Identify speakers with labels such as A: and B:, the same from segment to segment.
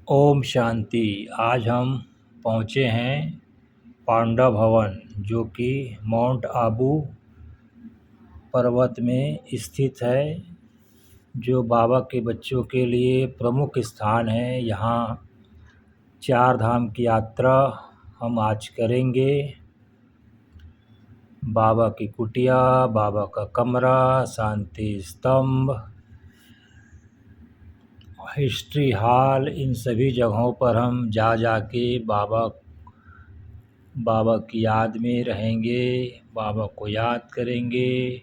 A: ओम शांति। आज हम पहुँचे हैं पांडव भवन, जो कि माउंट आबू पर्वत में स्थित है, जो बाबा के बच्चों के लिए प्रमुख स्थान है। यहाँ 4 धाम की यात्रा हम आज करेंगे। बाबा की कुटिया, बाबा का कमरा, शांति स्तंभ, हिस्ट्री हॉल, इन सभी जगहों पर हम जा के बाबा की याद में रहेंगे, बाबा को याद करेंगे।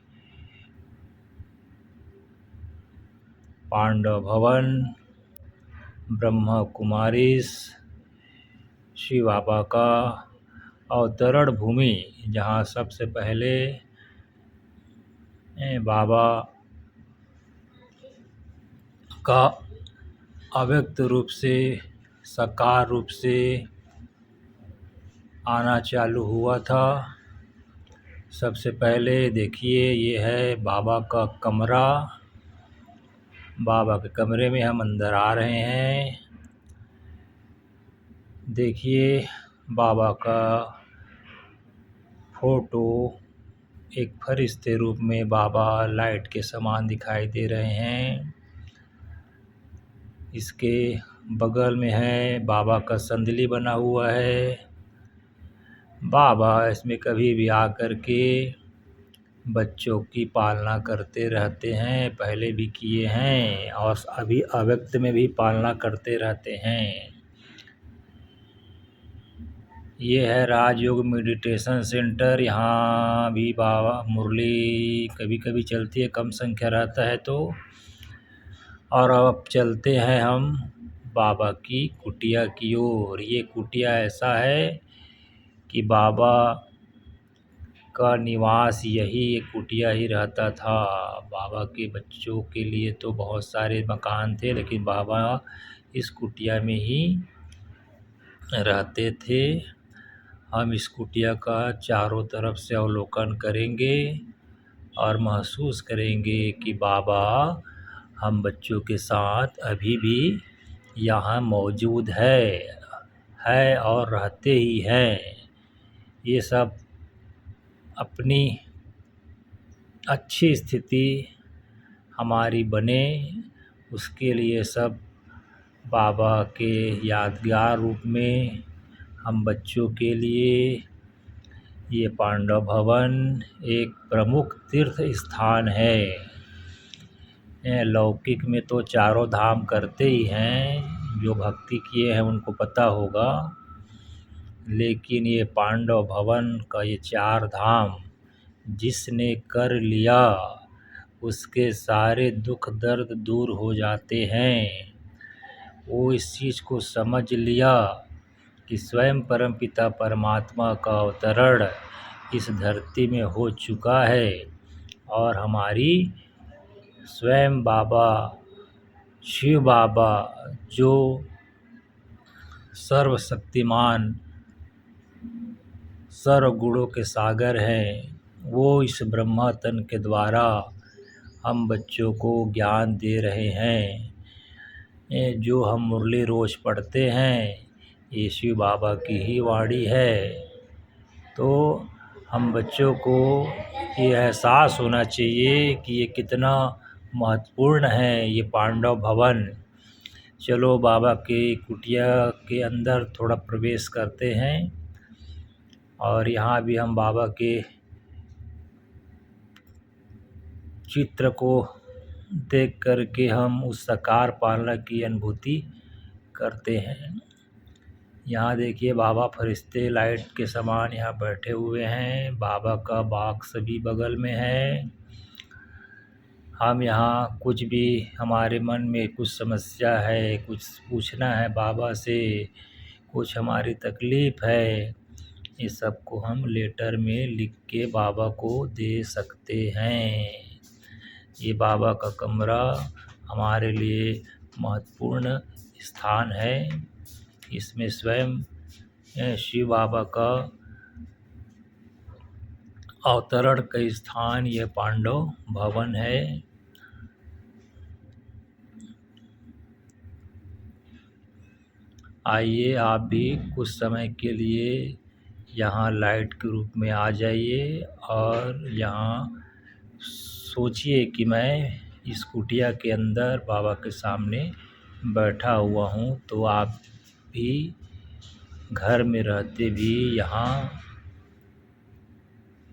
A: पांडव भवन, ब्रह्मा कुमारीस, शिव बाबा का अवतरण भूमि, जहाँ सबसे पहले बाबा का अव्यक्त रूप से साकार रूप से आना चालू हुआ था। सबसे पहले देखिए, ये है बाबा का कमरा। बाबा के कमरे में हम अंदर आ रहे हैं। देखिए, बाबा का फोटो एक फरिश्ते रूप में बाबा लाइट के समान दिखाई दे रहे हैं। इसके बगल में है बाबा का संदली बना हुआ है। बाबा इसमें कभी भी आकर के बच्चों की पालना करते रहते हैं, पहले भी किए हैं और अभी अव्यक्त में भी पालना करते रहते हैं। ये है राजयोग मेडिटेशन सेंटर। यहाँ भी बाबा मुरली कभी कभी चलती है, कम संख्या रहता है तो। और अब चलते हैं हम बाबा की कुटिया की ओर। ये कुटिया ऐसा है कि बाबा का निवास यही एक कुटिया ही रहता था। बाबा के बच्चों के लिए तो बहुत सारे मकान थे, लेकिन बाबा इस कुटिया में ही रहते थे। हम इस कुटिया का चारों तरफ से अवलोकन करेंगे और महसूस करेंगे कि बाबा हम बच्चों के साथ अभी भी यहाँ मौजूद है और रहते ही हैं। ये सब अपनी अच्छी स्थिति हमारी बने, उसके लिए सब बाबा के यादगार रूप में हम बच्चों के लिए ये पांडव भवन एक प्रमुख तीर्थ स्थान है। लौकिक में तो चारों धाम करते ही हैं, जो भक्ति किए हैं उनको पता होगा, लेकिन ये पांडव भवन का ये 4 धाम जिसने कर लिया, उसके सारे दुख दर्द दूर हो जाते हैं। वो इस चीज़ को समझ लिया कि स्वयं परमपिता परमात्मा का अवतरण इस धरती में हो चुका है और हमारी स्वयं बाबा शिव बाबा, जो सर्वशक्तिमान सर्व गुणों के सागर हैं, वो इस ब्रह्मा तन के द्वारा हम बच्चों को ज्ञान दे रहे हैं। जो हम मुरली रोज़ पढ़ते हैं, ये शिव बाबा की ही वाणी है। तो हम बच्चों को ये एहसास होना चाहिए कि ये कितना महत्वपूर्ण है ये पांडव भवन। चलो बाबा के कुटिया के अंदर थोड़ा प्रवेश करते हैं और यहाँ भी हम बाबा के चित्र को देख कर के हम उस साकार पालना की अनुभूति करते हैं। यहाँ देखिए, बाबा फरिश्ते लाइट के समान यहाँ बैठे हुए हैं। बाबा का बॉक्स भी बगल में है। हम यहाँ कुछ भी हमारे मन में कुछ समस्या है, कुछ पूछना है बाबा से, कुछ हमारी तकलीफ़ है, इस सब को हम लेटर में लिख के बाबा को दे सकते हैं। ये बाबा का कमरा हमारे लिए महत्वपूर्ण स्थान है। इसमें स्वयं शिव बाबा का अवतरण का स्थान यह पांडव भवन है। आइए आप भी कुछ समय के लिए यहाँ लाइट के रूप में आ जाइए और यहाँ सोचिए कि मैं इस कुटिया के अंदर बाबा के सामने बैठा हुआ हूँ, तो आप भी घर में रहते भी यहाँ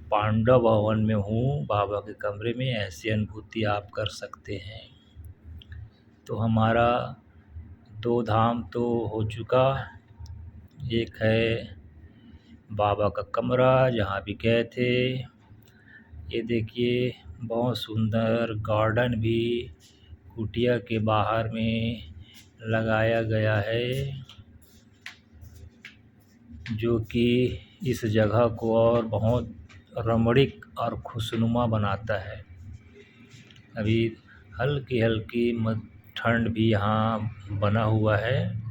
A: पांडव भवन में हूँ, बाबा के कमरे में, ऐसी अनुभूति आप कर सकते हैं। तो हमारा 2 धाम तो हो चुका। एक है बाबा का कमरा जहाँ भी गए थे। ये देखिए बहुत सुंदर गार्डन भी कुटिया के बाहर में लगाया गया है, जो कि इस जगह को और बहुत रमणीक और खुशनुमा बनाता है। अभी हल्की हल्की ठंड भी यहाँ बना हुआ है।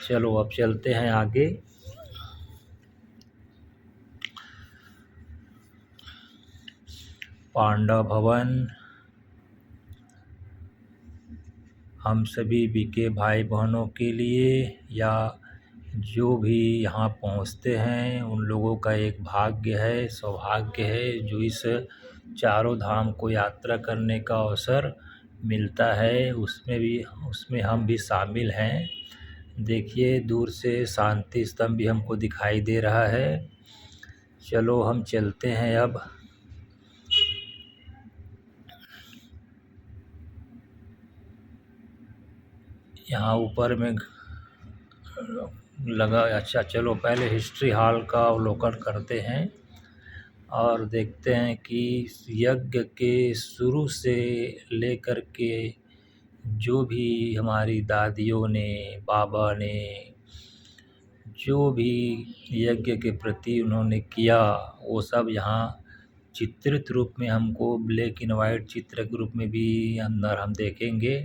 A: चलो अब चलते हैं आगे। पांडव भवन हम सभी बीके भाई बहनों के लिए या जो भी यहाँ पहुँचते हैं उन लोगों का एक भाग्य है, सौभाग्य है, जो इस चारों धाम को यात्रा करने का अवसर मिलता है। उसमें हम भी शामिल हैं। देखिए दूर से शांति स्तंभ भी हमको दिखाई दे रहा है। चलो हम चलते हैं अब। यहाँ ऊपर में लगा। अच्छा चलो पहले हिस्ट्री हॉल का अवलोकन करते हैं और देखते हैं कि यज्ञ के शुरू से लेकर के जो भी हमारी दादियों ने, बाबा ने जो भी यज्ञ के प्रति उन्होंने किया, वो सब यहाँ चित्रित रूप में हमको ब्लैक एंड वाइट चित्र के रूप में भी अंदर हम देखेंगे।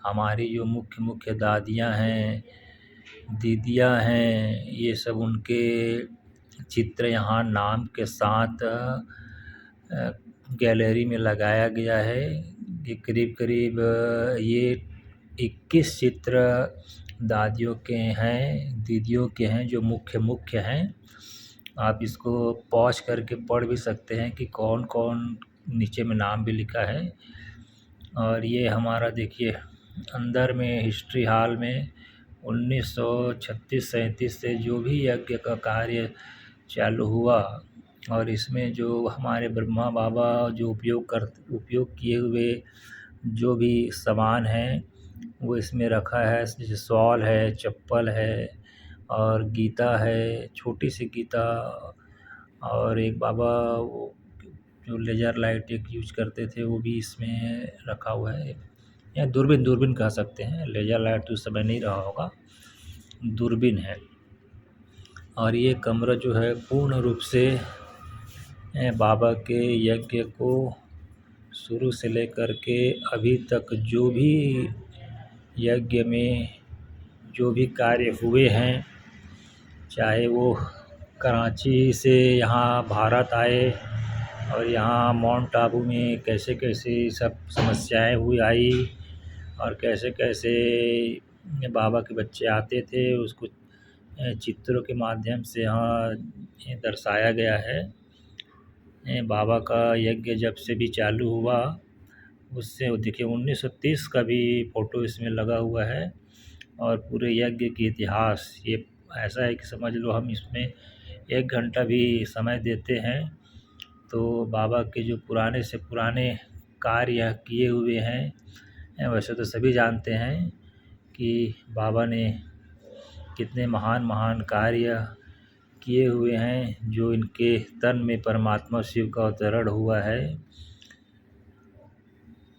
A: हमारी जो मुख्य दादियाँ हैं, दीदियाँ हैं, ये सब उनके चित्र यहाँ नाम के साथ गैलरी में लगाया गया है। ये करीब ये 21 चित्र दादियों के हैं, दीदियों के हैं, जो मुख्य हैं। आप इसको पॉज करके पढ़ भी सकते हैं कि कौन कौन, नीचे में नाम भी लिखा है। और ये हमारा देखिए अंदर में हिस्ट्री हॉल में 1936-37 से जो भी यज्ञ का कार्य चालू हुआ, और इसमें जो हमारे ब्रह्मा बाबा जो उपयोग किए हुए जो भी सामान हैं वो इसमें रखा है। जैसे शॉल है, चप्पल है और गीता है, छोटी सी गीता, और एक बाबा वो जो लेज़र लाइट एक यूज करते थे वो भी इसमें रखा हुआ है। या दूरबीन कह सकते हैं, लेज़र लाइट तो उस समय नहीं रहा होगा, दूरबीन है। और ये कमरा जो है पूर्ण रूप से बाबा के यज्ञ को शुरू से लेकर के अभी तक जो भी यज्ञ में जो भी कार्य हुए हैं, चाहे वो कराची से यहाँ भारत आए और यहाँ माउंट आबू में कैसे कैसे सब समस्याएं हुई आई, और कैसे कैसे बाबा के बच्चे आते थे, उसको चित्रों के माध्यम से यहाँ दर्शाया गया है। बाबा का यज्ञ जब से भी चालू हुआ उससे देखिए 1930 का भी फ़ोटो इसमें लगा हुआ है। और पूरे यज्ञ की इतिहास ये ऐसा है कि समझ लो हम इसमें 1 घंटा भी समय देते हैं तो बाबा के जो पुराने से पुराने कार्य किए हुए हैं, वैसे तो सभी जानते हैं कि बाबा ने कितने महान कार्य किए हुए हैं, जो इनके तन में परमात्मा शिव का अवतरण हुआ है।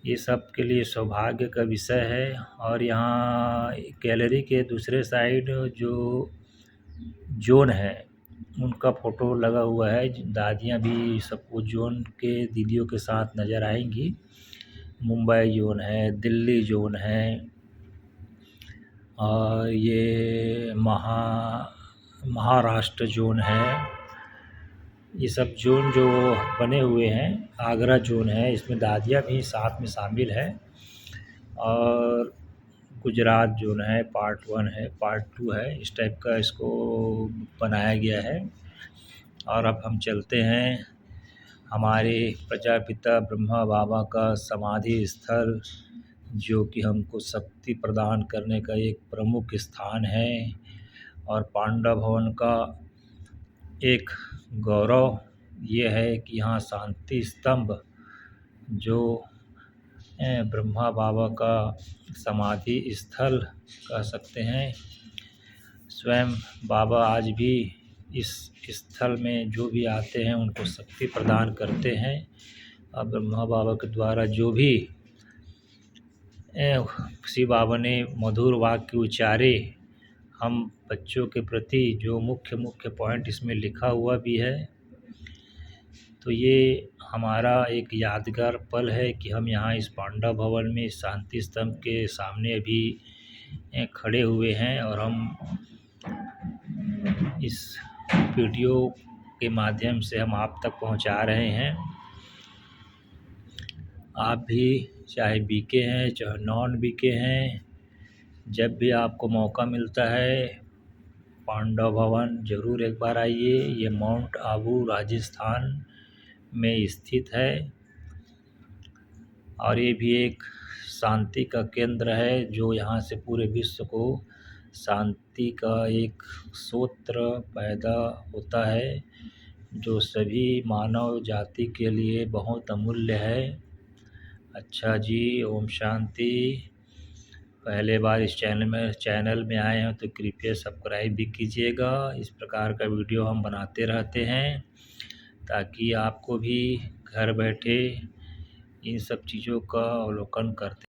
A: ये सब के लिए सौभाग्य का विषय है। और यहाँ गैलरी के दूसरे साइड जो जोन है उनका फ़ोटो लगा हुआ है। दादियाँ भी सबको जोन के दीदियों के साथ नज़र आएंगी। मुंबई जोन है, दिल्ली जोन है, और ये महाराष्ट्र जोन है। ये सब जोन जो बने हुए हैं, आगरा जोन है, इसमें दादियाँ भी साथ में शामिल है। और गुजरात जोन है, पार्ट 1 है, पार्ट 2 है, इस टाइप का इसको बनाया गया है। और अब हम चलते हैं हमारे प्रजापिता ब्रह्मा बाबा का समाधि स्थल, जो कि हमको शक्ति प्रदान करने का एक प्रमुख स्थान है। और पांडव भवन का एक गौरव ये है कि यहाँ शांति स्तंभ, जो ब्रह्मा बाबा का समाधि स्थल कह सकते हैं, स्वयं बाबा आज भी इस स्थल में जो भी आते हैं उनको शक्ति प्रदान करते हैं। और ब्रह्मा बाबा के द्वारा जो भी शिव बाबा ने मधुर वाक्य उच्चारे, हम बच्चों के प्रति जो मुख्य पॉइंट इसमें लिखा हुआ भी है, तो ये हमारा एक यादगार पल है कि हम यहाँ इस पांडव भवन में शांति स्तंभ के सामने अभी खड़े हुए हैं और हम इस वीडियो के माध्यम से हम आप तक पहुँचा रहे हैं। आप भी चाहे बीके हैं चाहे नॉन बीके हैं, जब भी आपको मौका मिलता है पांडव भवन ज़रूर एक बार आइए। ये माउंट आबू राजस्थान में स्थित है और ये भी एक शांति का केंद्र है, जो यहाँ से पूरे विश्व को शांति का एक सूत्र पैदा होता है, जो सभी मानव जाति के लिए बहुत अमूल्य है। अच्छा जी, ओम शांति। पहले बार इस चैनल में आए हैं तो कृपया सब्सक्राइब भी कीजिएगा। इस प्रकार का वीडियो हम बनाते रहते हैं ताकि आपको भी घर बैठे इन सब चीज़ों का अवलोकन करते